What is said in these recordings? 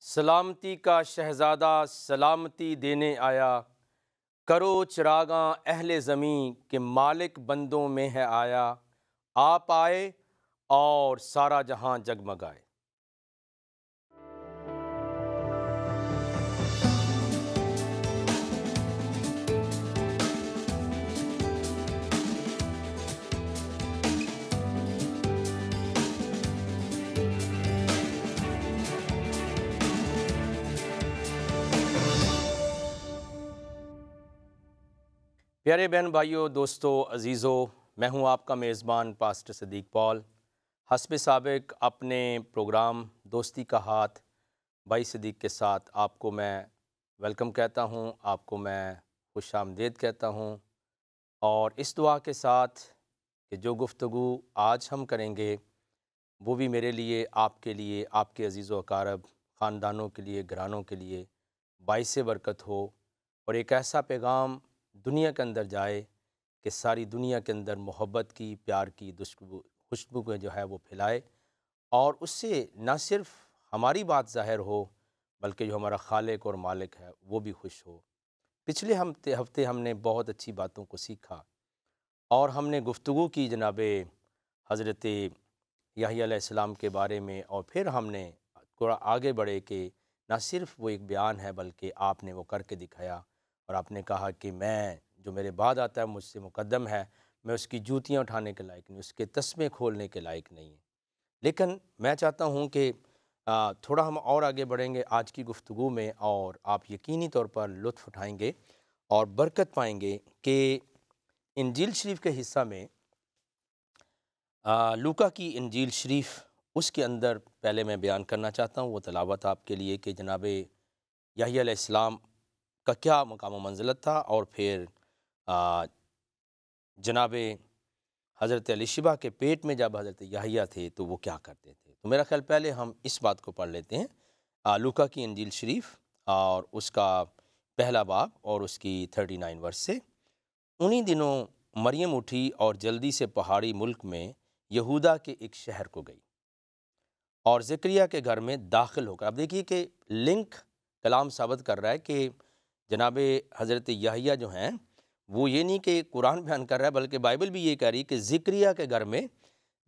سلامتی کا شہزادہ سلامتی دینے آیا، کرو چراغاں اہل زمیں کہ مالک بندوں میں ہے آیا، آپ آئے اور سارا جہاں جگمگائے۔ پیارے بہن بھائیوں، دوستو، عزیزو، میں ہوں آپ کا میزبان پاسٹر صدیق پال۔ حسب سابق اپنے پروگرام دوستی کا ہاتھ بھائی صدیق کے ساتھ آپ کو میں ویلکم کہتا ہوں، آپ کو میں خوش آمدید کہتا ہوں، اور اس دعا کے ساتھ کہ جو گفتگو آج ہم کریں گے وہ بھی میرے لیے، آپ کے عزیز و اقارب، خاندانوں کے لیے، گھرانوں کے لیے باعث برکت ہو، اور ایک ایسا پیغام دنیا کے اندر جائے کہ ساری دنیا کے اندر محبت کی، پیار کی خوشبو کو جو ہے وہ پھیلائے، اور اس سے نہ صرف ہماری بات ظاہر ہو بلکہ جو ہمارا خالق اور مالک ہے وہ بھی خوش ہو۔ پچھلے ہفتے ہم نے بہت اچھی باتوں کو سیکھا، اور ہم نے گفتگو کی جناب حضرت یحییٰ علیہ السلام کے بارے میں، اور پھر ہم نے تھوڑا آگے بڑھے کہ نہ صرف وہ ایک بیان ہے بلکہ آپ نے وہ کر کے دکھایا، اور آپ نے کہا کہ میں جو میرے بعد آتا ہے مجھ سے مقدم ہے، میں اس کی جوتیاں اٹھانے کے لائق نہیں، اس کے تسمے کھولنے کے لائق نہیں ہے۔ لیکن میں چاہتا ہوں کہ تھوڑا ہم اور آگے بڑھیں گے آج کی گفتگو میں، اور آپ یقینی طور پر لطف اٹھائیں گے اور برکت پائیں گے کہ انجیل شریف کے حصہ میں، لوکا کی انجیل شریف، اس کے اندر پہلے میں بیان کرنا چاہتا ہوں وہ تلاوت آپ کے لیے کہ جناب یحییٰ علیہ السلام کا کیا مقام و منزلت تھا، اور پھر جناب حضرت الیشبا کے پیٹ میں جب حضرت یحییٰ تھے تو وہ کیا کرتے تھے۔ تو میرا خیال پہلے ہم اس بات کو پڑھ لیتے ہیں، لوکا کی انجیل شریف اور اس کا پہلا باب اور اس کی 39 ورس سے۔ انہی دنوں مریم اٹھی اور جلدی سے پہاڑی ملک میں یہودا کے ایک شہر کو گئی، اور زکریا کے گھر میں داخل ہو کر، اب دیکھیے کہ لنک کلام ثابت کر رہا ہے کہ جناب حضرت یحییٰ جو ہیں وہ یہ نہیں کہ قرآن بیان کر رہا ہے بلکہ بائبل بھی یہ کہہ رہی ہے کہ زکریا کے گھر میں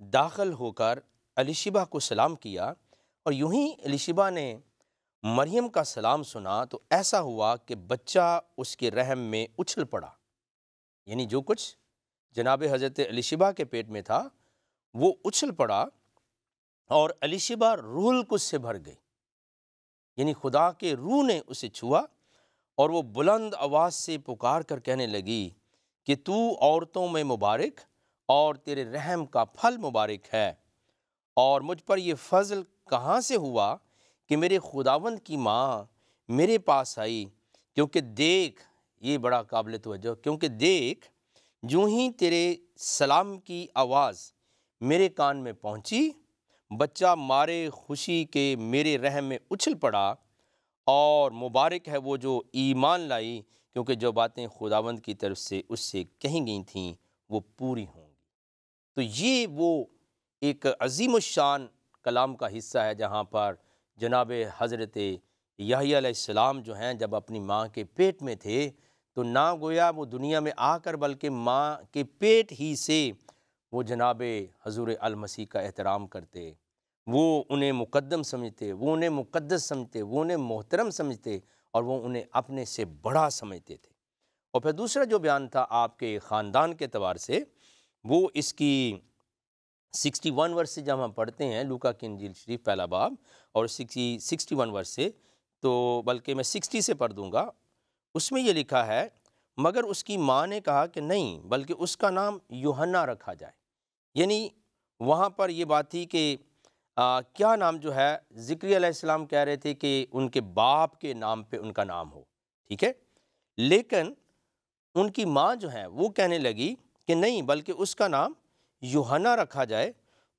داخل ہو کر الیشبا کو سلام کیا، اور یوں ہی الیشبا نے مریم کا سلام سنا تو ایسا ہوا کہ بچہ اس کے رحم میں اچھل پڑا، یعنی جو کچھ جناب حضرت الیشبا کے پیٹ میں تھا وہ اچھل پڑا، اور الیشبا روح القدس سے بھر گئی، یعنی خدا کے روح نے اسے چھوا، اور وہ بلند آواز سے پکار کر کہنے لگی کہ تو عورتوں میں مبارک اور تیرے رحم کا پھل مبارک ہے، اور مجھ پر یہ فضل کہاں سے ہوا کہ میرے خداوند کی ماں میرے پاس آئی، کیونکہ دیکھ، یہ بڑا قابل توجہ، کیونکہ دیکھ جوں ہی تیرے سلام کی آواز میرے کان میں پہنچی، بچہ مارے خوشی کے میرے رحم میں اچھل پڑا، اور مبارک ہے وہ جو ایمان لائی، کیونکہ جو باتیں خداوند کی طرف سے اس سے کہیں گئی تھیں وہ پوری ہوں گی۔ تو یہ وہ ایک عظیم الشان کلام کا حصہ ہے جہاں پر جناب حضرت یحییٰ علیہ السلام جو ہیں جب اپنی ماں کے پیٹ میں تھے تو نہ گویا وہ دنیا میں آ کر بلکہ ماں کے پیٹ ہی سے وہ جناب حضور المسیح کا احترام کرتے، وہ انہیں مقدم سمجھتے، وہ انہیں مقدس سمجھتے، وہ انہیں محترم سمجھتے، اور وہ انہیں اپنے سے بڑا سمجھتے تھے۔ اور پھر دوسرا جو بیان تھا آپ کے خاندان کے اعتبار سے، وہ اس کی 61 ورس سے جب ہم پڑھتے ہیں لوکا کی انجیل شریف پہلا باب اور 61 ورس سے، تو بلکہ میں 60 سے پڑھ دوں گا، اس میں یہ لکھا ہے، مگر اس کی ماں نے کہا کہ نہیں، بلکہ اس کا نام یوحنا رکھا جائے، یعنی وہاں پر یہ بات تھی کہ کیا نام جو ہے، زکریا علیہ السلام کہہ رہے تھے کہ ان کے باپ کے نام پہ ان کا نام ہو، ٹھیک ہے، لیکن ان کی ماں جو ہے وہ کہنے لگی کہ نہیں، بلکہ اس کا نام یوحنا رکھا جائے۔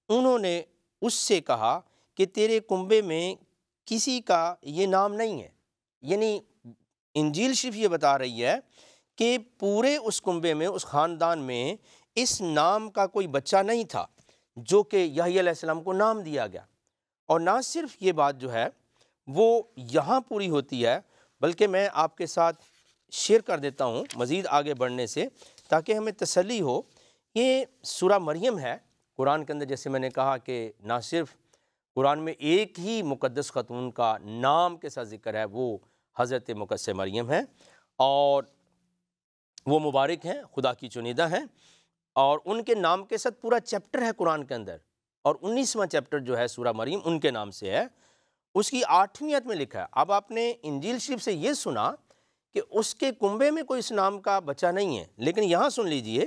انہوں نے اس سے کہا کہ تیرے کنبے میں کسی کا یہ نام نہیں ہے، یعنی انجیل شریف یہ بتا رہی ہے کہ پورے اس کنبے میں، اس خاندان میں اس نام کا کوئی بچہ نہیں تھا جو کہ یحییٰ علیہ السلام کو نام دیا گیا۔ اور نہ صرف یہ بات جو ہے وہ یہاں پوری ہوتی ہے، بلکہ میں آپ کے ساتھ شیئر کر دیتا ہوں مزید آگے بڑھنے سے تاکہ ہمیں تسلی ہو۔ یہ سورہ مریم ہے قرآن کے اندر، جیسے میں نے کہا کہ نہ صرف قرآن میں ایک ہی مقدس خاتون کا نام کے ساتھ ذکر ہے، وہ حضرت مقدسہ مریم ہے، اور وہ مبارک ہیں، خدا کی چنیدہ ہیں، اور ان کے نام کے ساتھ پورا چیپٹر ہے قرآن کے اندر، اور 19واں چیپٹر جو ہے سورہ مریم ان کے نام سے ہے۔ اس کی 8ویں آیت میں لکھا ہے۔ اب آپ نے انجیل شریف سے یہ سنا کہ اس کے کنبے میں کوئی اس نام کا بچہ نہیں ہے، لیکن یہاں سن لیجئے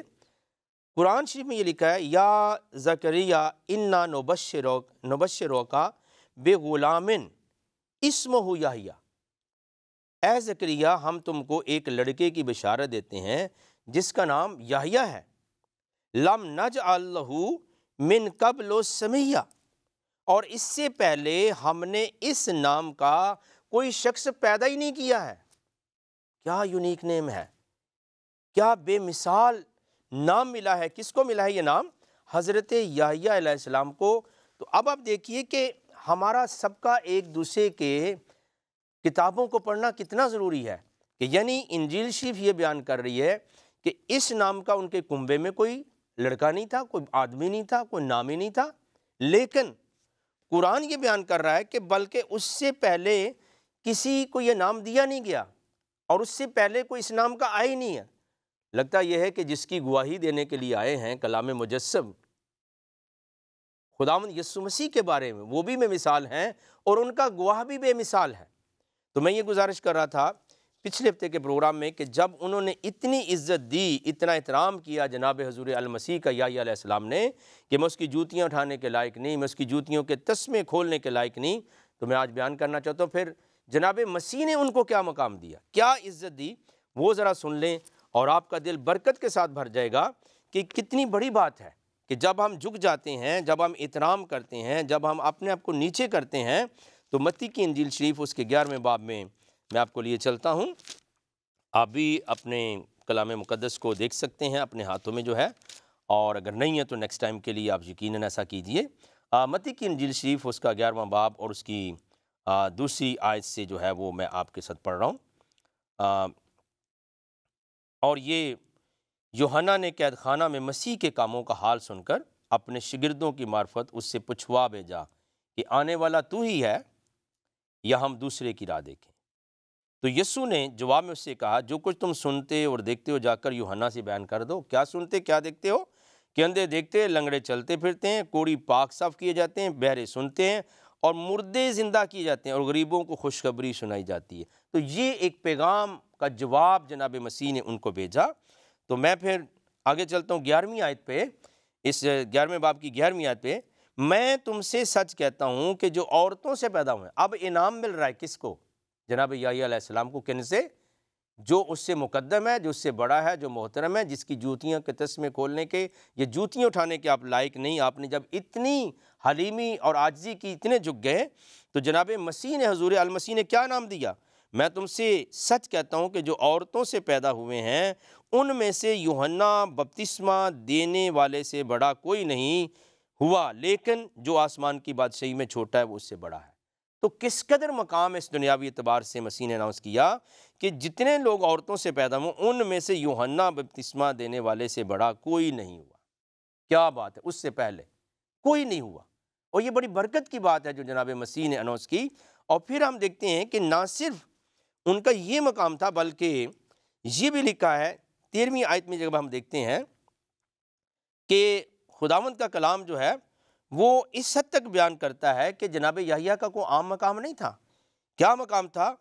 قرآن شریف میں یہ لکھا ہے، یا زکریا انا نبشروک بغلام اسمہ یحییٰ، اے زکریا ہم تم کو ایک لڑکے کی بشارت دیتے ہیں جس کا نام یحییٰ ہے، لم نجعل لہ من قبل سمیہ، اور اس سے پہلے ہم نے اس نام کا کوئی شخص پیدا ہی نہیں کیا ہے۔ کیا یونیک نیم ہے، کیا بے مثال نام ملا ہے۔ کس کو ملا ہے یہ نام؟ حضرت یحییٰ علیہ السلام کو۔ تو اب آپ دیکھیے کہ ہمارا سب کا ایک دوسرے کے کتابوں کو پڑھنا کتنا ضروری ہے، کہ یعنی انجیل شریف یہ بیان کر رہی ہے کہ اس نام کا ان کے کنبے میں کوئی لڑکا نہیں تھا، کوئی آدمی نہیں تھا، کوئی نام ہی نہیں تھا، لیکن قرآن یہ بیان کر رہا ہے کہ بلکہ اس سے پہلے کسی کو یہ نام دیا نہیں گیا، اور اس سے پہلے کوئی اس نام کا آیا ہی نہیں ہے۔ لگتا یہ ہے کہ جس کی گواہی دینے کے لیے آئے ہیں کلام مجسم خداوند یسوع مسیح کے بارے میں، وہ بھی بے مثال ہیں اور ان کا گواہ بھی بے مثال ہے۔ تو میں یہ گزارش کر رہا تھا پچھلے ہفتے کے پروگرام میں کہ جب انہوں نے اتنی عزت دی، اتنا احترام کیا جناب حضور المسیح کا، یحییٰ علیہ السلام نے، کہ میں اس کی جوتیاں اٹھانے کے لائق نہیں، میں اس کی جوتیوں کے تسمے کھولنے کے لائق نہیں، تو میں آج بیان کرنا چاہتا ہوں پھر جناب مسیح نے ان کو کیا مقام دیا، کیا عزت دی، وہ ذرا سن لیں اور آپ کا دل برکت کے ساتھ بھر جائے گا کہ کتنی بڑی بات ہے کہ جب ہم جھک جاتے ہیں، جب ہم احترام کرتے ہیں، جب ہم اپنے آپ کو نیچے کرتے ہیں۔ تو متی کی انجیل شریف اس کے 11ویں باب میں آپ کو لیے چلتا ہوں، آپ بھی اپنے کلام مقدس کو دیکھ سکتے ہیں اپنے ہاتھوں میں جو ہے، اور اگر نہیں ہے تو نیکسٹ ٹائم کے لیے آپ یقیناً ایسا کیجئے۔ متی کی انجیل شریف اس کا 11واں باب اور اس کی دوسری آیت سے جو ہے وہ میں آپ کے ساتھ پڑھ رہا ہوں۔ اور یہ یوحنا نے قید خانہ میں مسیح کے کاموں کا حال سن کر اپنے شاگردوں کی معرفت اس سے پوچھوا بھیجا کہ آنے والا تو ہی ہے یا ہم دوسرے کی راہ دیکھیں؟ تو یسوع نے جواب میں اس سے کہا، جو کچھ تم سنتے اور دیکھتے ہو جا کر یوحنا سے بیان کر دو۔ کیا سنتے کیا دیکھتے ہو؟ کہ اندھے دیکھتے، لنگڑے چلتے پھرتے ہیں، کوڑی پاک صاف کیے جاتے ہیں، بہرے سنتے ہیں، اور مردے زندہ کیے جاتے ہیں، اور غریبوں کو خوشخبری سنائی جاتی ہے۔ تو یہ ایک پیغام کا جواب جناب مسیح نے ان کو بھیجا۔ تو میں پھر آگے چلتا ہوں 11ویں آیت پہ، اس 11ویں باب کی 11ویں آیت پہ، میں تم سے سچ کہتا ہوں کہ جو عورتوں سے پیدا ہوئے ہیں، اب انعام مل رہا ہے کس کو؟ جناب یحییٰ علیہ السلام کو۔ کن سے؟ جو اس سے مقدم ہے، جو اس سے بڑا ہے، جو محترم ہے، جس کی جوتیاں کے تسمے کھولنے کے یا جوتیاں اٹھانے کے آپ لائق نہیں۔ آپ نے جب اتنی حلیمی اور عاجزی کی، اتنے جھک گئے، تو جناب مسیح نے، حضور المسیح نے کیا نام دیا؟ میں تم سے سچ کہتا ہوں کہ جو عورتوں سے پیدا ہوئے ہیں ان میں سے یوحنا بپتسمہ دینے والے سے بڑا کوئی نہیں ہوا، لیکن جو آسمان کی بادشاہی میں چھوٹا ہے وہ اس سے بڑا ہے۔ تو کس قدر مقام اس دنیاوی اعتبار سے مسیح نے اناؤنس کیا کہ جتنے لوگ عورتوں سے پیدا ہوں ان میں سے یوحنا بپتسمہ دینے والے سے بڑا کوئی نہیں ہوا۔ کیا بات ہے، اس سے پہلے کوئی نہیں ہوا، اور یہ بڑی برکت کی بات ہے جو جناب مسیح نے اناؤنس کی۔ اور پھر ہم دیکھتے ہیں کہ نہ صرف ان کا یہ مقام تھا بلکہ یہ بھی لکھا ہے 13ویں آیت میں جب ہم دیکھتے ہیں کہ خداوند کا کلام جو ہے وہ اس حد تک بیان کرتا ہے کہ جناب یحییٰ کا کوئی عام مقام نہیں تھا۔ کیا مقام تھا؟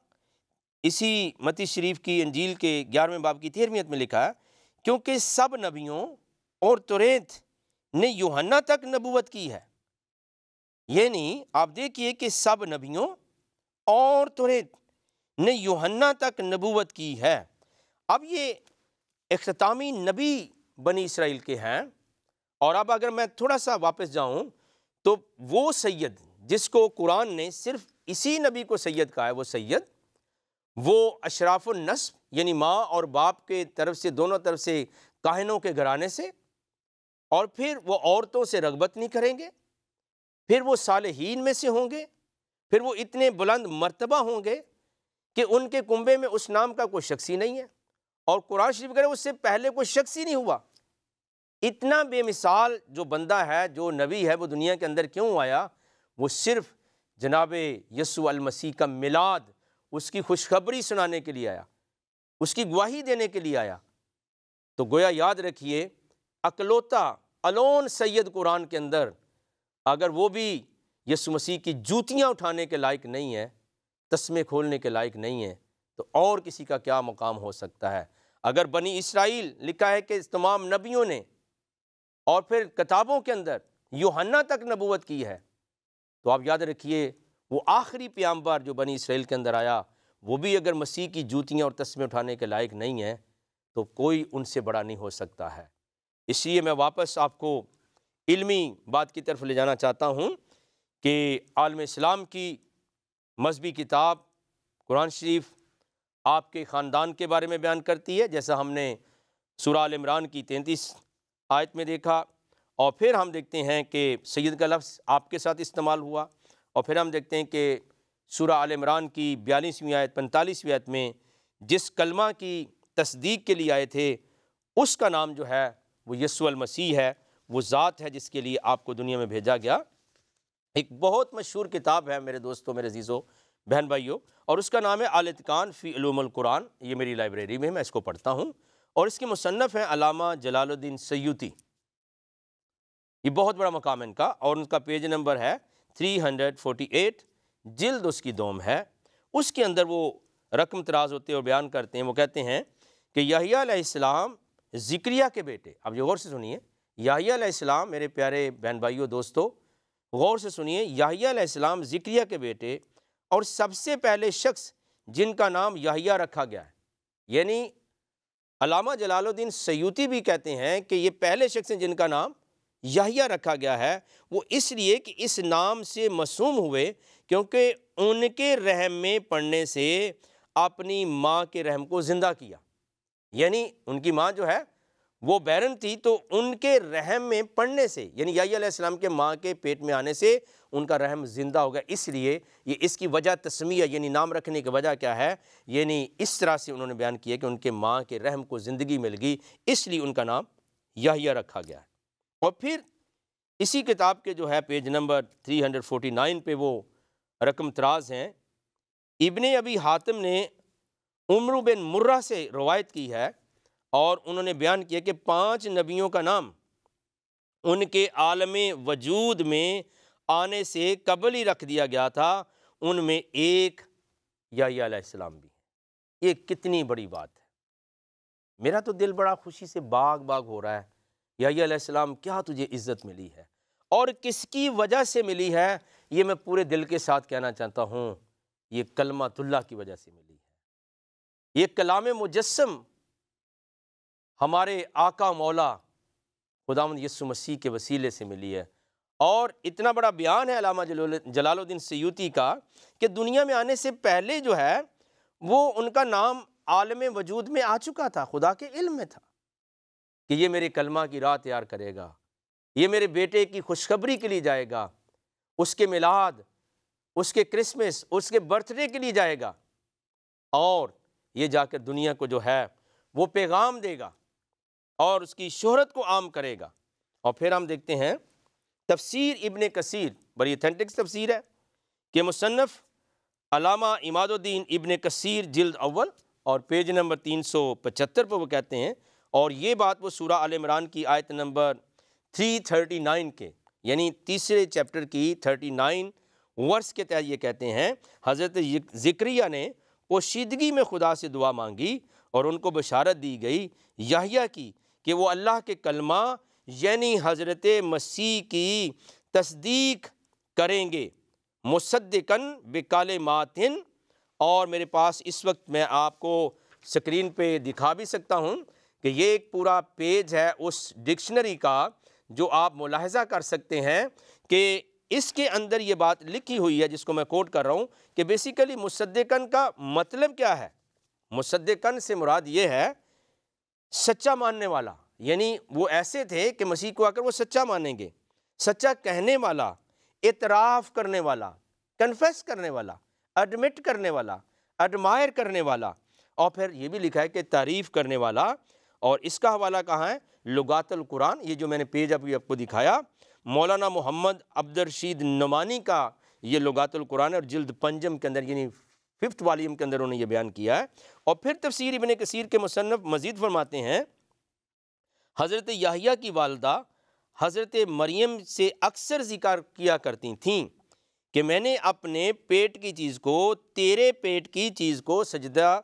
اسی متی شریف کی انجیل کے 11ویں باب کی 13ویں آیت میں لکھا ہے، کیونکہ سب نبیوں اور توریت نے یوحنا تک نبوت کی ہے۔ یعنی آپ دیکھیے کہ سب نبیوں اور توریت نے یوحنا تک نبوت کی ہے۔ اب یہ اختتامی نبی بنی اسرائیل کے ہیں، اور اب اگر میں تھوڑا سا واپس جاؤں تو وہ سید جس کو قرآن نے صرف اسی نبی کو سید کہا ہے، وہ سید، وہ اشراف النسب یعنی ماں اور باپ کے طرف سے، دونوں طرف سے کاہنوں کے گھرانے سے، اور پھر وہ عورتوں سے رغبت نہیں کریں گے، پھر وہ صالحین میں سے ہوں گے، پھر وہ اتنے بلند مرتبہ ہوں گے کہ ان کے کنبے میں اس نام کا کوئی شخص ہی نہیں ہے، اور قرآن شریف کہہ رہے اس سے پہلے کوئی شخص ہی نہیں ہوا۔ اتنا بے مثال جو بندہ ہے، جو نبی ہے، وہ دنیا کے اندر کیوں آیا؟ وہ صرف جناب یسوع المسیح کا میلاد، اس کی خوشخبری سنانے کے لیے آیا، اس کی گواہی دینے کے لیے آیا۔ تو گویا یاد رکھیے، اکلوتا الون سید قرآن کے اندر اگر وہ بھی یسوع مسیح کی جوتیاں اٹھانے کے لائق نہیں ہے، تسمے کھولنے کے لائق نہیں ہے، تو اور کسی کا کیا مقام ہو سکتا ہے؟ اگر بنی اسرائیل لکھا ہے کہ تمام نبیوں نے اور پھر کتابوں کے اندر یوحنا تک نبوت کی ہے، تو آپ یاد رکھیے وہ آخری پیغمبر جو بنی اسرائیل کے اندر آیا، وہ بھی اگر مسیح کی جوتیاں اور تسمے اٹھانے کے لائق نہیں ہے تو کوئی ان سے بڑا نہیں ہو سکتا ہے۔ اس لیے میں واپس آپ کو علمی بات کی طرف لے جانا چاہتا ہوں کہ عالم اسلام کی مذہبی کتاب قرآن شریف آپ کے خاندان کے بارے میں بیان کرتی ہے، جیسا ہم نے سورہ آل عمران کی 33 آیت میں دیکھا، اور پھر ہم دیکھتے ہیں کہ سید کا لفظ آپ کے ساتھ استعمال ہوا، اور پھر ہم دیکھتے ہیں کہ سورہ آل عمران کی 42ویں آیت 45ویں آیت میں جس کلمہ کی تصدیق کے لیے آئے تھے اس کا نام جو ہے وہ یسوع المسیح ہے، وہ ذات ہے جس کے لیے آپ کو دنیا میں بھیجا گیا۔ ایک بہت مشہور کتاب ہے میرے دوستوں، میرے عزیزوں، بہن بھائیوں، اور اس کا نام ہے الاتقان فی علوم القرآن۔ یہ میری لائبریری میں اس کو پڑھتا ہوں، اور اس کے مصنف ہیں علامہ جلال الدین سیوطی۔ یہ بہت بڑا مقام ہے ان کا، اور ان کا پیج نمبر ہے 348، جلد اس کی دوم ہے۔ اس کے اندر وہ رقم تراز ہوتے اور بیان کرتے ہیں، وہ کہتے ہیں کہ یحییٰ علیہ السلام زکریا کے بیٹے، اب یہ غور سے سنیے، یحییٰ علیہ السلام، میرے پیارے بہن بھائیوں دوستو غور سے سنیے، یحییٰ علیہ السلام زکریا کے بیٹے اور سب سے پہلے شخص جن کا نام یحییٰ رکھا گیا ہے، یعنی علامہ جلال الدین سیوطی بھی کہتے ہیں کہ یہ پہلے شخص ہیں جن کا نام یحییٰ رکھا گیا ہے، وہ اس لیے کہ اس نام سے موسوم ہوئے کیونکہ ان کے رحم میں پڑنے سے اپنی ماں کے رحم کو زندہ کیا، یعنی ان کی ماں جو ہے وہ بیرن تھی، تو ان کے رحم میں پڑنے سے، یعنی یحییٰ علیہ السلام کے ماں کے پیٹ میں آنے سے ان کا رحم زندہ ہو گیا، اس لیے یہ اس کی وجہ تسمیہ یعنی نام رکھنے کی وجہ کیا ہے، یعنی اس طرح سے انہوں نے بیان کیا کہ ان کے ماں کے رحم کو زندگی مل گئی، اس لیے ان کا نام یحییٰ رکھا گیا ہے۔ اور پھر اسی کتاب کے جو ہے پیج نمبر 349 پہ وہ رقم تراز ہیں، ابن ابی حاتم نے عمرو بن مرہ سے روایت کی ہے، اور انہوں نے بیان کیا کہ 5 نبیوں کا نام ان کے عالم وجود میں آنے سے قبل ہی رکھ دیا گیا تھا، ان میں ایک یحییٰ علیہ السلام بھی ہے۔ یہ کتنی بڑی بات ہے، میرا تو دل بڑا خوشی سے باغ باغ ہو رہا ہے۔ یحییٰ علیہ السلام، کیا تجھے عزت ملی ہے اور کس کی وجہ سے ملی ہے، یہ میں پورے دل کے ساتھ کہنا چاہتا ہوں، یہ کلمۃ اللہ کی وجہ سے ملی ہے۔ یہ کلام مجسم ہمارے آقا مولا خداوند یسوع مسیح کے وسیلے سے ملی ہے۔ اور اتنا بڑا بیان ہے علامہ جلال الدین سیوطی کا کہ دنیا میں آنے سے پہلے جو ہے وہ ان کا نام عالم وجود میں آ چکا تھا، خدا کے علم میں تھا کہ یہ میرے کلمہ کی راہ تیار کرے گا، یہ میرے بیٹے کی خوشخبری کے لیے جائے گا، اس کے میلاد، اس کے کرسمس، اس کے برتھ ڈے کے لیے جائے گا، اور یہ جا کر دنیا کو جو ہے وہ پیغام دے گا اور اس کی شہرت کو عام کرے گا۔ اور پھر ہم دیکھتے ہیں تفسیر ابن کثیر، بڑی اتھینٹک تفسیر ہے کہ مصنف علامہ عماد الدین ابن کثیر جلد اول اور پیج نمبر 375 پر وہ کہتے ہیں، اور یہ بات وہ سورہ آل عمران کی آیت نمبر 339 کے، یعنی تیسرے چیپٹر کی 39 ورس کے تحت یہ کہتے ہیں، حضرت زکریا نے پوشیدگی میں خدا سے دعا مانگی اور ان کو بشارت دی گئی یحییٰ کی کہ وہ اللہ کے کلمہ یعنی حضرت مسیح کی تصدیق کریں گے، مصدقاً بکلمات، اور میرے پاس اس وقت میں آپ کو سکرین پہ دکھا بھی سکتا ہوں کہ یہ ایک پورا پیج ہے اس ڈکشنری کا جو آپ ملاحظہ کر سکتے ہیں کہ اس کے اندر یہ بات لکھی ہوئی ہے جس کو میں کوٹ کر رہا ہوں کہ بیسیکلی مصدقاً کا مطلب کیا ہے۔ مصدقاً سے مراد یہ ہے سچا ماننے والا، یعنی وہ ایسے تھے کہ مسیح کو آ کر وہ سچا مانیں گے، سچا کہنے والا، اعتراف کرنے والا، کنفیس کرنے والا، ایڈمٹ کرنے والا، ایڈمائر کرنے والا، اور پھر یہ بھی لکھا ہے کہ تعریف کرنے والا۔ اور اس کا حوالہ کہاں ہے؟ لغات القرآن، یہ جو میں نے پیج ابھی آپ کو دکھایا، مولانا محمد عبدالرشید نعمانی کا یہ لغات القرآن ہے، اور جلد پنجم کے اندر یعنی 5th والیوم کے اندر انہوں نے یہ بیان کیا ہے۔ اور پھر تفسیر ابن کثیر کے مصنف مزید فرماتے ہیں، حضرت یحییٰ کی والدہ حضرت مریم سے اکثر ذکر کیا کرتی تھیں کہ میں نے اپنے پیٹ کی چیز کو تیرے پیٹ کی چیز کو سجدہ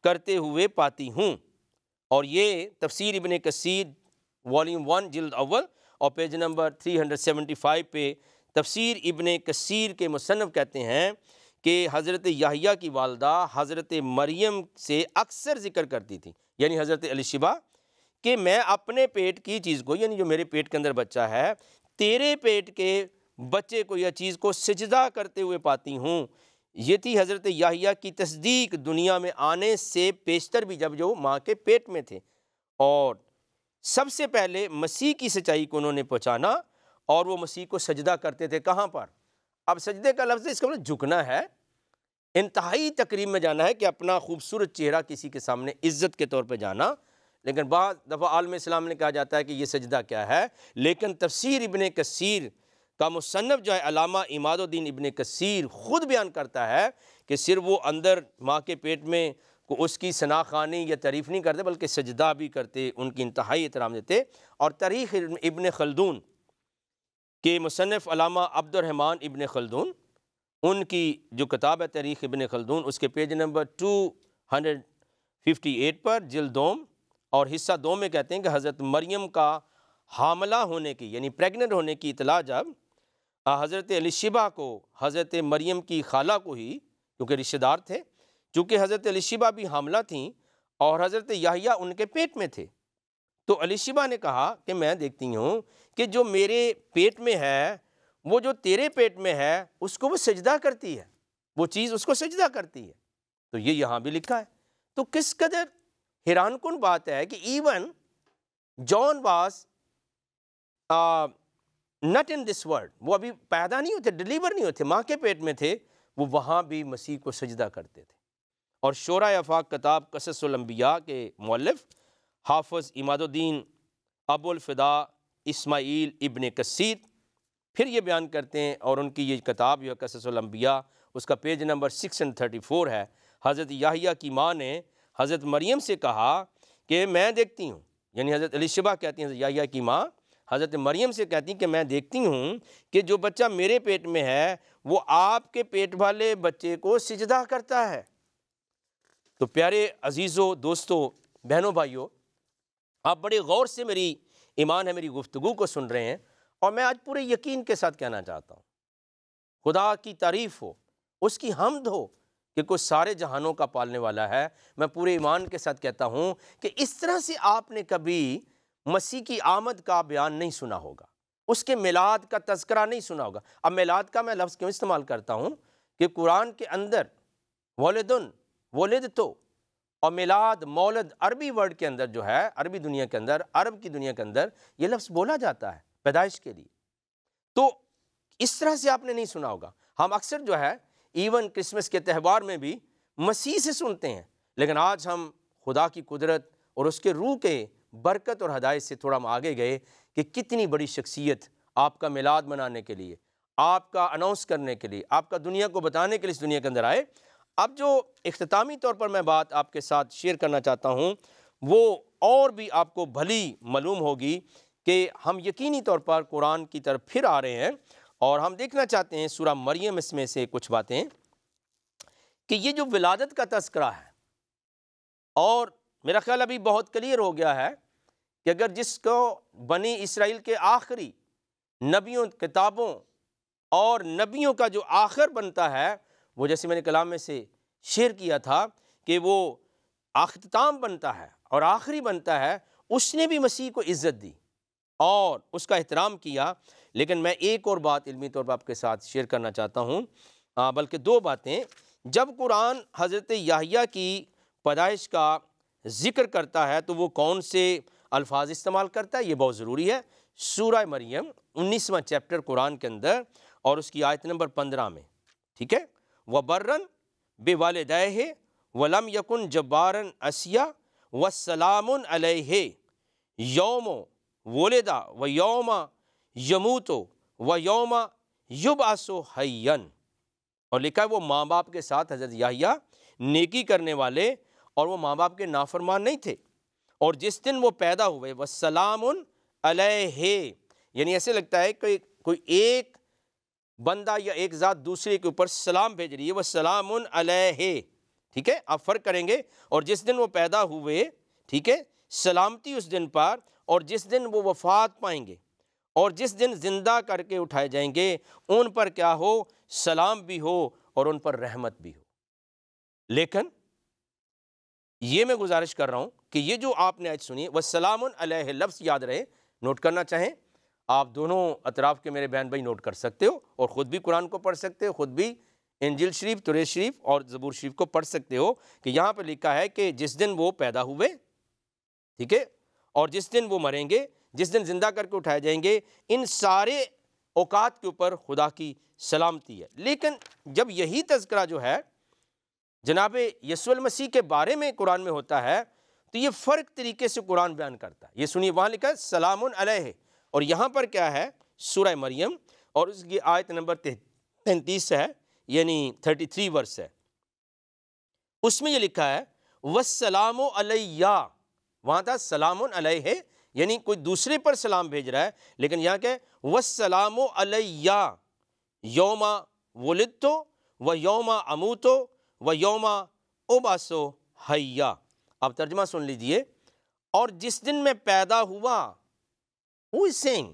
کرتے ہوئے پاتی ہوں۔ اور یہ تفسیر ابن کثیر والیوم 1 جلد اول اور پیج نمبر 375 پہ تفسیر ابن کثیر کے مصنف کہتے ہیں کہ حضرت یحییٰ کی والدہ حضرت مریم سے اکثر ذکر کرتی تھی، یعنی حضرت الشبہ، کہ میں اپنے پیٹ کی چیز کو، یعنی جو میرے پیٹ کے اندر بچہ ہے، تیرے پیٹ کے بچے کو یا چیز کو سجدہ کرتے ہوئے پاتی ہوں۔ یہ تھی حضرت یحییٰ کی تصدیق دنیا میں آنے سے پیشتر بھی، جب جو ماں کے پیٹ میں تھے، اور سب سے پہلے مسیح کی سچائی کو انہوں نے پہچانا، اور وہ مسیح کو سجدہ کرتے تھے۔ کہاں پر؟ اب سجدے کا لفظ اس کا مطلب جھکنا ہے، انتہائی تقریب میں جانا ہے، کہ اپنا خوبصورت چہرہ کسی کے سامنے عزت کے طور پہ جانا۔ لیکن بعض دفعہ عالم اسلام نے کہا جاتا ہے کہ یہ سجدہ کیا ہے، لیکن تفسیر ابن کثیر کا مصنف جو ہے علامہ عماد الدین ابن کثیر خود بیان کرتا ہے کہ صرف وہ اندر ماں کے پیٹ میں کو اس کی ثنا خوانی یا تعریف نہیں کرتے، بلکہ سجدہ بھی کرتے، ان کی انتہائی احترام دیتے۔ اور تاریخ ابن خلدون کے مصنف علامہ عبد الرحمن ابن خلدون، ان کی جو کتاب ہے تاریخ ابن خلدون، اس کے پیج نمبر 258 پر جلد دوم اور حصہ 2 میں کہتے ہیں کہ حضرت مریم کا حاملہ ہونے کی، یعنی پریگننٹ ہونے کی اطلاع جب حضرت الشبہ کو، حضرت مریم کی خالہ کو ہی، کیونکہ رشتہ دار تھے، چونکہ حضرت الشبہ بھی حاملہ تھیں اور حضرت یحییٰ ان کے پیٹ میں تھے، تو الشبہ نے کہا کہ میں دیکھتی ہوں کہ جو میرے پیٹ میں ہے، وہ جو تیرے پیٹ میں ہے، اس کو وہ سجدہ کرتی ہے، وہ چیز اس کو سجدہ کرتی ہے۔ تو یہ یہاں بھی لکھا ہے۔ تو کس قدر حیران کن بات ہے کہ even John was not in this world, وہ ابھی پیدا نہیں ہوتے، ڈیلیور نہیں ہوتے، ماں کے پیٹ میں تھے، وہ وہاں بھی مسیح کو سجدہ کرتے تھے۔ اور شورۂ آفاق کتاب قصص الانبیاء کے مؤلف حافظ عماد الدین ابو الفدا اسماعیل ابن کثیر پھر یہ بیان کرتے ہیں، اور ان کی یہ کتاب جو ہے قصص الانبیاء، اس کا پیج نمبر 634 ہے، حضرت یحییٰ کی ماں نے حضرت مریم سے کہا کہ میں دیکھتی ہوں، یعنی حضرت الشبہ کہتی ہیں، حضرت یحییٰ کی ماں حضرت مریم سے کہتی ہیں کہ میں دیکھتی ہوں کہ جو بچہ میرے پیٹ میں ہے، وہ آپ کے پیٹ والے بچے کو سجدہ کرتا ہے۔ تو پیارے عزیزو، دوستو، بہنوں، بھائیو، آپ بڑے غور سے میری ایمان ہے میری گفتگو کو سن رہے ہیں، اور میں آج پورے یقین کے ساتھ کہنا چاہتا ہوں، خدا کی تعریف ہو، اس کی حمد ہو کہ کوئی سارے جہانوں کا پالنے والا ہے۔ میں پورے ایمان کے ساتھ کہتا ہوں کہ اس طرح سے آپ نے کبھی مسیح کی آمد کا بیان نہیں سنا ہوگا، اس کے میلاد کا تذکرہ نہیں سنا ہوگا۔ اب میلاد کا میں لفظ کیوں استعمال کرتا ہوں کہ قرآن کے اندر والدن، ولدتو، اور میلاد، مولد، عربی ورڈ کے اندر جو ہے، عربی دنیا کے اندر، عرب کی دنیا کے اندر یہ لفظ بولا جاتا ہے پیدائش کے لیے۔ تو اس طرح سے آپ نے نہیں سنا ہوگا۔ ہم اکثر جو ہے ایون کرسمس کے تہوار میں بھی مسیح سے سنتے ہیں، لیکن آج ہم خدا کی قدرت اور اس کے روح کے برکت اور ہدایت سے تھوڑا ہم آگے گئے کہ کتنی بڑی شخصیت آپ کا میلاد منانے کے لیے، آپ کا اناؤنس کرنے کے لیے، آپ کا دنیا کو بتانے کے لیے اس دنیا کے اندر آئے۔ اب جو اختتامی طور پر میں بات آپ کے ساتھ شیئر کرنا چاہتا ہوں، وہ اور بھی آپ کو بھلی معلوم ہوگی کہ ہم یقینی طور پر قرآن کی طرف پھر آ رہے ہیں، اور ہم دیکھنا چاہتے ہیں سورہ مریم اس میں سے کچھ باتیں کہ یہ جو ولادت کا تذکرہ ہے، اور میرا خیال ابھی بہت کلیئر ہو گیا ہے کہ اگر جس کو بنی اسرائیل کے آخری نبیوں، کتابوں اور نبیوں کا جو آخر بنتا ہے، وہ جیسے میں نے کلام میں سے شیئر کیا تھا کہ وہ اختتام بنتا ہے اور آخری بنتا ہے، اس نے بھی مسیح کو عزت دی اور اس کا احترام کیا۔ لیکن میں ایک اور بات علمی طور پر آپ کے ساتھ شیئر کرنا چاہتا ہوں، بلکہ دو باتیں۔ جب قرآن حضرت یحییٰ کی پیدائش کا ذکر کرتا ہے تو وہ کون سے الفاظ استعمال کرتا ہے، یہ بہت ضروری ہے۔ سورہ مریم 19واں چیپٹر قرآن کے اندر اور اس کی آیت نمبر 15 میں ٹھیک ہے، وبرن بوالدیہ ولم یکن جبارن عصیا والسلام علیہ یوم ولد و یوم یموت و یوم یبعث حیا، اور لکھا ہے وہ ماں باپ کے ساتھ حضرت یحییٰ نیکی کرنے والے اور وہ ماں باپ کے نافرمان نہیں تھے، اور جس دن وہ پیدا ہوئے والسلام علیہ، یعنی ایسے لگتا ہے کہ کوئی ایک بندہ یا ایک ذات دوسرے کے اوپر سلام بھیج رہی ہے، والسلام علیہ، ٹھیک ہے، آپ فرق کریں گے، اور جس دن وہ پیدا ہوئے، ٹھیک ہے، سلامتی اس دن پر، اور جس دن وہ وفات پائیں گے اور جس دن زندہ کر کے اٹھائے جائیں گے ان پر کیا ہو، سلام بھی ہو اور ان پر رحمت بھی ہو۔ لیکن یہ میں گزارش کر رہا ہوں کہ یہ جو آپ نے آیت سنی والسلام علیہ لفظ یاد رہے، نوٹ کرنا چاہیں آپ دونوں اطراف کے میرے بہن بھائی نوٹ کر سکتے ہو، اور خود بھی قرآن کو پڑھ سکتے ہو، خود بھی انجیل شریف، توریت شریف اور زبور شریف کو پڑھ سکتے ہو کہ یہاں پہ لکھا ہے کہ جس دن وہ پیدا ہوئے، ٹھیک ہے، اور جس دن وہ مریں گے، جس دن زندہ کر کے اٹھائے جائیں گے، ان سارے اوقات کے اوپر خدا کی سلامتی ہے۔ لیکن جب یہی تذکرہ جو ہے جناب یسوع المسیح کے بارے میں قرآن میں ہوتا ہے تو یہ فرق طریقے سے قرآن بیان کرتا ہے۔ یہ سنیے، وہاں لکھا ہے سلام علیہ، اور یہاں پر کیا ہے، سورہ مریم اور اس کی آیت نمبر 33 ہے، یعنی 33 ورس ہے، اس میں یہ لکھا ہے والسلام علیہ، وہاں تھا سلام علیہ یعنی کوئی دوسرے پر سلام بھیج رہا ہے، لیکن یہاں کہ والسلام علیہ یوم ولدت و یوم اموت و یوم ابعث حیا۔ اب ترجمہ سن لیجئے، اور جس دن میں پیدا ہوا، who is saying؟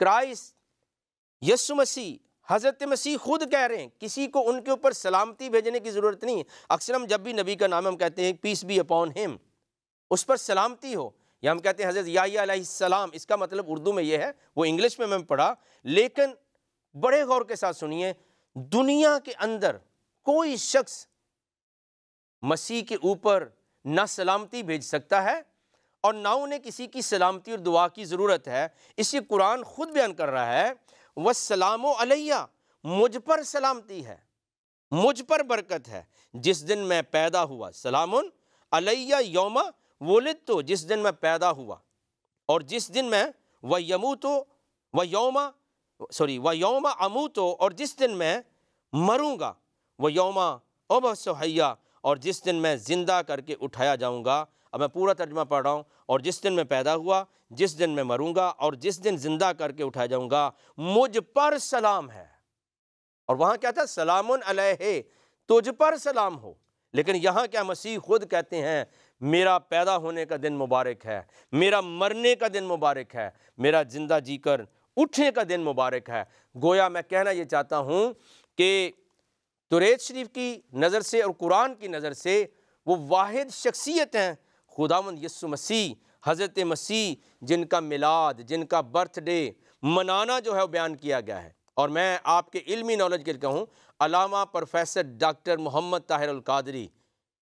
کرائسٹ، یسوع مسیح، حضرت مسیح خود کہہ رہے ہیں، کسی کو ان کے اوپر سلامتی بھیجنے کی ضرورت نہیں۔ اکثر ہم جب بھی نبی کا نام ہم کہتے ہیں پیس بی اپون ہم، اس پر سلامتی ہو، یا ہم کہتے ہیں حضرت یحییٰ علیہ السلام، اس کا مطلب اردو میں یہ ہے، وہ انگلش میں پڑھا، لیکن بڑے غور کے ساتھ سنیے، دنیا کے اندر کوئی شخص مسیح کے اوپر نہ سلامتی بھیج سکتا ہے اور نہ انہیں کسی کی سلامتی اور دعا کی ضرورت ہے۔ اسی قرآن خود بیان کر رہا ہے والسلام علیہ، مجھ پر سلامتی ہے، مجھ پر برکت ہے، جس دن میں پیدا ہوا، سلام علیہ یوم ولدت، جس دن میں پیدا ہوا، اور جس دن میں ویموت و یوم اموت، اور جس دن میں مروں گا، وہ یوم ابعث حیا، اور جس دن میں زندہ کر کے اٹھایا جاؤں گا۔ اب میں پورا ترجمہ پڑھ رہا ہوں، اور جس دن میں پیدا ہوا، جس دن میں مروں گا، اور جس دن زندہ کر کے اٹھایا جاؤں گا، مجھ پر سلام ہے۔ اور وہاں کیا تھا، سلام علیہ، تجھ پر سلام ہو، لیکن یہاں کیا مسیح خود کہتے ہیں میرا پیدا ہونے کا دن مبارک ہے، میرا مرنے کا دن مبارک ہے، میرا زندہ جی کر اٹھنے کا دن مبارک ہے۔ گویا میں کہنا یہ چاہتا ہوں کہ توریت شریف کی نظر سے اور قرآن کی نظر سے وہ واحد شخصیت ہیں، خداوند یسوع مسیح، حضرت مسیح، جن کا میلاد، جن کا برتھ ڈے منانا جو ہے وہ بیان کیا گیا ہے۔ اور میں آپ کے علمی نالج کے لیے کہوں، علامہ پروفیسر ڈاکٹر محمد طاہر القادری،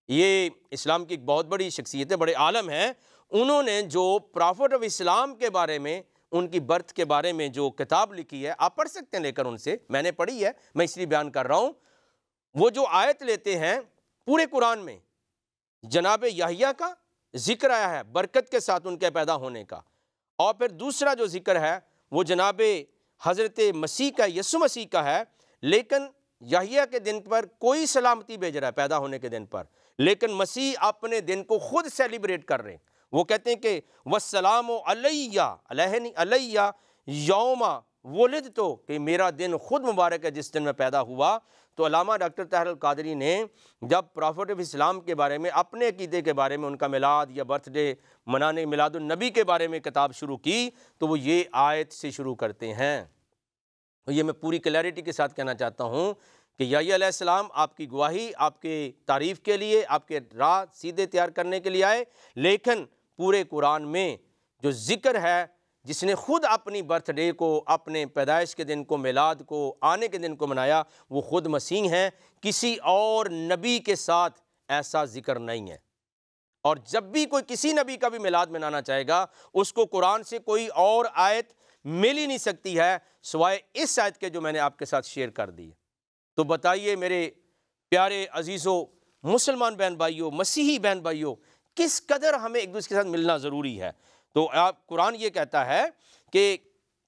یہ اسلام کی ایک بہت بڑی شخصیت ہے، بڑے عالم ہیں، انہوں نے جو پرافٹ آف اسلام کے بارے میں، ان کی برتھ کے بارے میں جو کتاب لکھی ہے، آپ پڑھ سکتے ہیں لے کر ان سے، میں نے پڑھی ہے، میں اس لیے بیان کر رہا ہوں۔ وہ جو آیت لیتے ہیں پورے قرآن میں جناب یحییٰ کا ذکر آیا ہے برکت کے ساتھ ان کے پیدا ہونے کا، اور پھر دوسرا جو ذکر ہے وہ جناب حضرت مسیح کا، یسوع مسیح کا ہے، لیکن یحییٰ کے دن پر کوئی سلامتی بھیج رہا ہے پیدا ہونے کے دن پر، لیکن مسیح اپنے دن کو خود سیلیبریٹ کر رہے ہیں۔ وہ کہتے ہیں کہ والسلام علیہ، علیہ نہیں، علیہ یوم ولدت، کہ میرا دن خود مبارک ہے جس دن میں پیدا ہوا۔ تو علامہ ڈاکٹر طاہر القادری نے جب پرافٹ آف اسلام کے بارے میں، اپنے عقیدے کے بارے میں، ان کا میلاد یا برتھ ڈے منانے، میلاد النبی کے بارے میں کتاب شروع کی تو وہ یہ آیت سے شروع کرتے ہیں۔ یہ میں پوری کلیئرٹی کے ساتھ کہنا چاہتا ہوں کہ یحییٰ علیہ السلام آپ کی گواہی، آپ کے تعریف کے لیے، آپ کے راہ سیدھے تیار کرنے کے لیے آئے، لیکن پورے قرآن میں جو ذکر ہے، جس نے خود اپنی برتھ ڈے کو، اپنے پیدائش کے دن کو، میلاد کو، آنے کے دن کو منایا، وہ خود مسیح ہیں، کسی اور نبی کے ساتھ ایسا ذکر نہیں ہے۔ اور جب بھی کوئی کسی نبی کا بھی میلاد منانا چاہے گا، اس کو قرآن سے کوئی اور آیت مل ہی نہیں سکتی ہے سوائے اس آیت کے جو میں نے آپ کے ساتھ شیئر کر دی ہے۔ تو بتائیے میرے پیارے عزیزوں، مسلمان بہن بھائیوں، مسیحی بہن بھائیوں، کس قدر ہمیں ایک دوسرے کے ساتھ ملنا ضروری ہے۔ تو قرآن یہ کہتا ہے کہ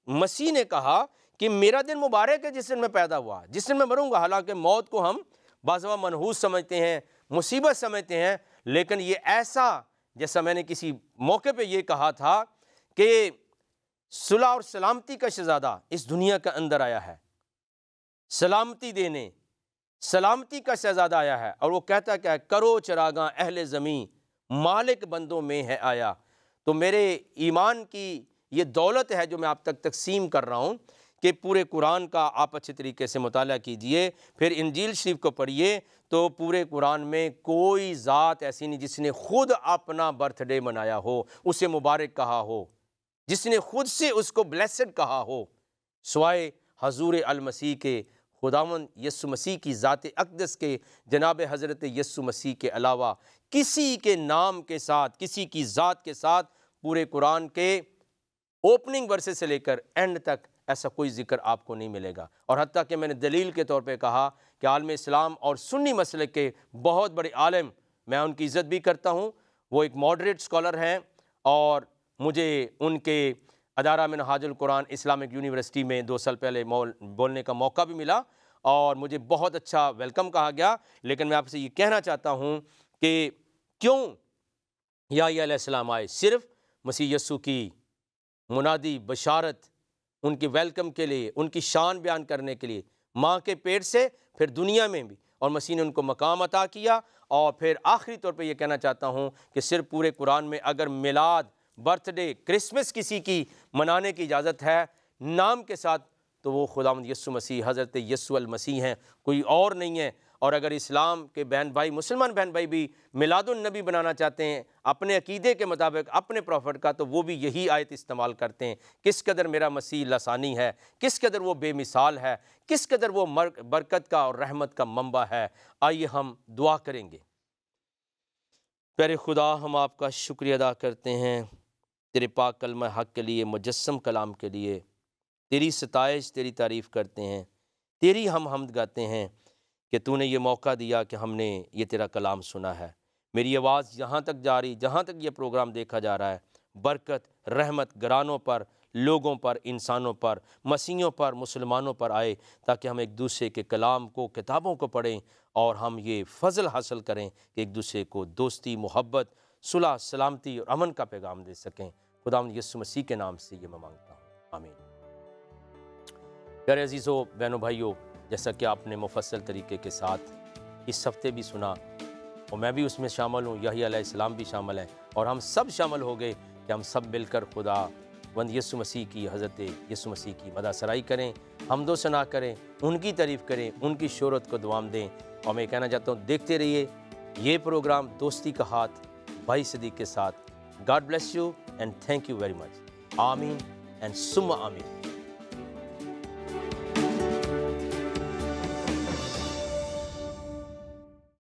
مسیح نے کہا کہ میرا دن مبارک ہے جس دن میں پیدا ہوا، جس دن میں مروں گا۔ حالانکہ موت کو ہم بعض اوقات منحوس سمجھتے ہیں، مصیبت سمجھتے ہیں، لیکن یہ ایسا، جیسا میں نے کسی موقع پہ یہ کہا تھا کہ صلح اور سلامتی کا شہزادہ اس دنیا کے اندر آیا ہے، سلامتی دینے، سلامتی کا شہزادہ آیا ہے، اور وہ کہتا کیا ہے، کرو چراغاں اہل زمین، مالک بندوں میں ہے آیا۔ تو میرے ایمان کی یہ دولت ہے جو میں آپ تک تقسیم کر رہا ہوں کہ پورے قرآن کا آپ اچھے طریقے سے مطالعہ کیجئے، پھر انجیل شریف کو پڑھیے، تو پورے قرآن میں کوئی ذات ایسی نہیں جس نے خود اپنا برتھ ڈے منایا ہو، اسے مبارک کہا ہو، جس نے خود سے اس کو بلیسڈ کہا ہو، سوائے حضور المسیح کے، خداوند یسوع مسیح کی ذات اقدس کے، جناب حضرت یسوع مسیح کے علاوہ کسی کے نام کے ساتھ، کسی کی ذات کے ساتھ پورے قرآن کے اوپننگ ورسز سے لے کر اینڈ تک ایسا کوئی ذکر آپ کو نہیں ملے گا۔ اور حتیٰ کہ میں نے دلیل کے طور پہ کہا کہ عالم اسلام اور سنی مسلک کے بہت بڑے عالم، میں ان کی عزت بھی کرتا ہوں، وہ ایک ماڈریٹ اسکالر ہیں، اور مجھے ان کے ادارہ منہاج القرآن اسلامک یونیورسٹی میں 2 سال پہلے بولنے کا موقع بھی ملا، اور مجھے بہت اچھا ویلکم کہا گیا۔ لیکن میں آپ سے یہ کہنا چاہتا ہوں کہ کیوں یحییٰ علیہ السلام آئے؟ صرف مسیح یسوع کی منادی بشارت، ان کی ویلکم کے لیے، ان کی شان بیان کرنے کے لیے، ماں کے پیٹ سے، پھر دنیا میں بھی، اور مسیح نے ان کو مقام عطا کیا۔ اور پھر آخری طور پہ یہ کہنا چاہتا ہوں کہ صرف پورے قرآن میں اگر میلاد، برتھ ڈے، کرسمس کسی کی منانے کی اجازت ہے نام کے ساتھ، تو وہ خداوند یسوع مسیح، حضرت یسوع المسیح ہیں، کوئی اور نہیں ہے۔ اور اگر اسلام کے بہن بھائی، مسلمان بہن بھائی بھی میلاد النبی بنانا چاہتے ہیں اپنے عقیدے کے مطابق، اپنے پروفٹ کا، تو وہ بھی یہی آیت استعمال کرتے ہیں، کس قدر میرا مسیح لسانی ہے، کس قدر وہ بے مثال ہے، کس قدر وہ برکت کا اور رحمت کا منبع ہے۔ آئیے ہم دعا کریں گے۔ پیارے خدا، ہم آپ کا شکریہ ادا کرتے ہیں تیرے پاک کلمہ حق کے لیے، مجسم کلام کے لیے، تیری ستائش، تیری تعریف کرتے ہیں، تیری ہم حمد گاتے ہیں کہ تو نے یہ موقع دیا کہ ہم نے یہ تیرا کلام سنا ہے۔ میری آواز یہاں تک جا رہی، جہاں تک یہ پروگرام دیکھا جا رہا ہے، برکت، رحمت گھرانوں پر، لوگوں پر، انسانوں پر، مسیحیوں پر، مسلمانوں پر آئے، تاکہ ہم ایک دوسرے کے کلام کو، کتابوں کو پڑھیں، اور ہم یہ فضل حاصل کریں کہ ایک دوسرے کو دوستی، محبت، صلح، سلامتی اور امن کا پیغام دے سکیں۔ خداوند یسوع مسیح کے نام سے یہ میں مانگتا ہوں، آمین۔ پیارے عزیزوں، بہنوں، بھائیوں، جیسا کہ آپ نے مفصل طریقے کے ساتھ اس ہفتے بھی سنا، اور میں بھی اس میں شامل ہوں، یحییٰ علیہ السلام بھی شامل ہیں، اور ہم سب شامل ہو گئے کہ ہم سب مل کر خدا وند یسوع مسیح کی، حضرت یسوع مسیح کی مدح سرائی کریں، حمد و ثنا کریں، ان کی تعریف کریں، ان کی شہرت کو دوام دیں۔ اور میں کہنا چاہتا ہوں، دیکھتے رہیے یہ پروگرام دوستی کا ہاتھ بھائی صدیق کے ساتھ۔ God bless you and thank you very much. آمین اینڈ ثم آمین۔